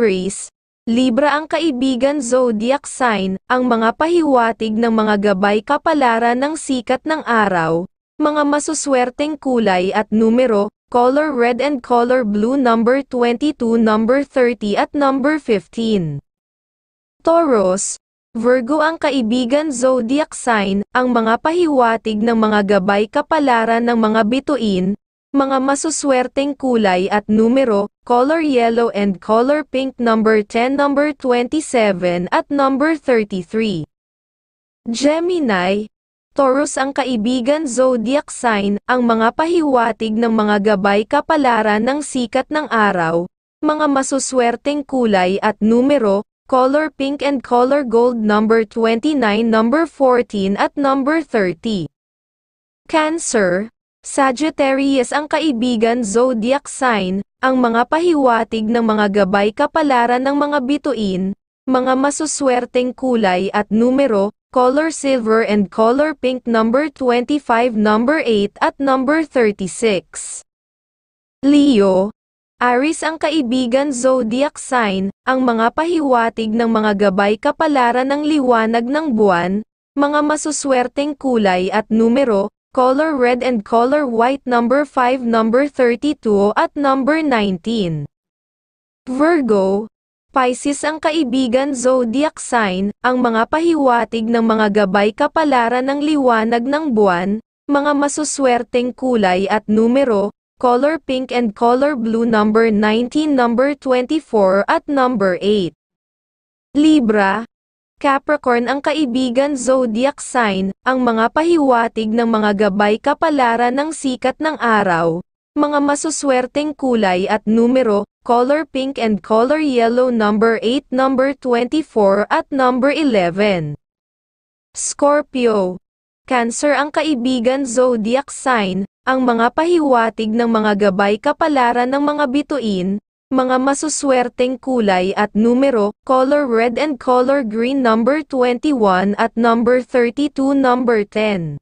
Aries, Libra ang kaibigan zodiac sign, ang mga pahiwatig ng mga gabay kapalaran ng sikat ng araw, mga masuswerteng kulay at numero, color red and color blue number 22, number 30 at number 15. Taurus, Virgo ang kaibigan zodiac sign, ang mga pahiwatig ng mga gabay kapalaran ng mga bituin, mga masuswerteng kulay at numero, color yellow and color pink number 10, number 27 at number 33. Gemini, Taurus ang kaibigan zodiac sign, ang mga pahiwatig ng mga gabay kapalaran ng sikat ng araw, mga masuswerteng kulay at numero, color pink and color gold number 29, number 14 at number 30. Cancer, Sagittarius ang kaibigan zodiac sign, ang mga pahiwatig ng mga gabay kapalaran ng mga bituin, mga masuswerteng kulay at numero, color silver and color pink number 25, number 8 at number 36. Leo, Aries ang kaibigan zodiac sign, ang mga pahiwatig ng mga gabay kapalaran ng liwanag ng buwan, mga masuswerteng kulay at numero, color red and color white number 5, number 32 at number 19. Virgo, Pisces ang kaibigan zodiac sign, ang mga pahiwatig ng mga gabay kapalaran ng liwanag ng buwan, mga masuswerteng kulay at numero, color pink and color blue number 19, number 24 at number 8. Libra, Capricorn ang kaibigan zodiac sign, ang mga pahiwatig ng mga gabay kapalaran ng sikat ng araw, mga masuswerteng kulay at numero, color pink and color yellow number 8, number 24 at number 11. Scorpio, Cancer ang kaibigan zodiac sign, ang mga pahiwatig ng mga gabay kapalaran ng mga bituin, mga masuswerteng kulay at numero, color red and color green number 21 at number 32, number 10.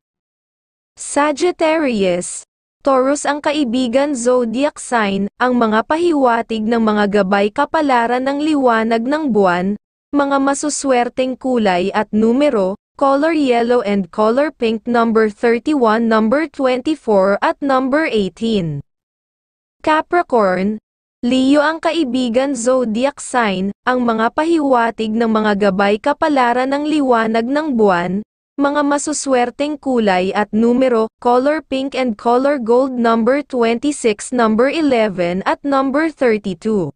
Sagittarius, Taurus ang kaibigan zodiac sign, ang mga pahiwatig ng mga gabay kapalaran ng liwanag ng buwan, mga masuswerteng kulay at numero, color yellow and color pink number 31, number 24 at number 18. Capricorn, Leo ang kaibigan zodiac sign, ang mga pahiwatig ng mga gabay kapalaran ng liwanag ng buwan, mga masuswerteng kulay at numero, color pink and color gold number 26, number 11 at number 32.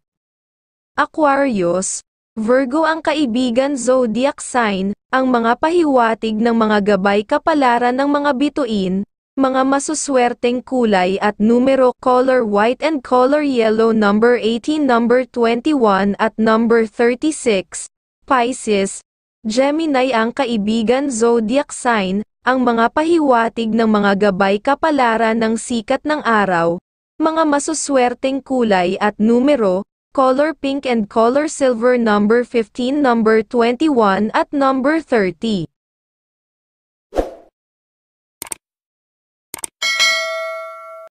Aquarius, Virgo ang kaibigan zodiac sign, ang mga pahiwatig ng mga gabay kapalaran ng mga bituin, mga masuswerteng kulay at numero, color white and color yellow number 18, number 21 at number 36. Pisces, Gemini ang kaibigan zodiac sign, ang mga pahiwatig ng mga gabay kapalaran ng sikat ng araw, mga masuswerteng kulay at numero, color pink and color silver number 15, number 21 at number 30.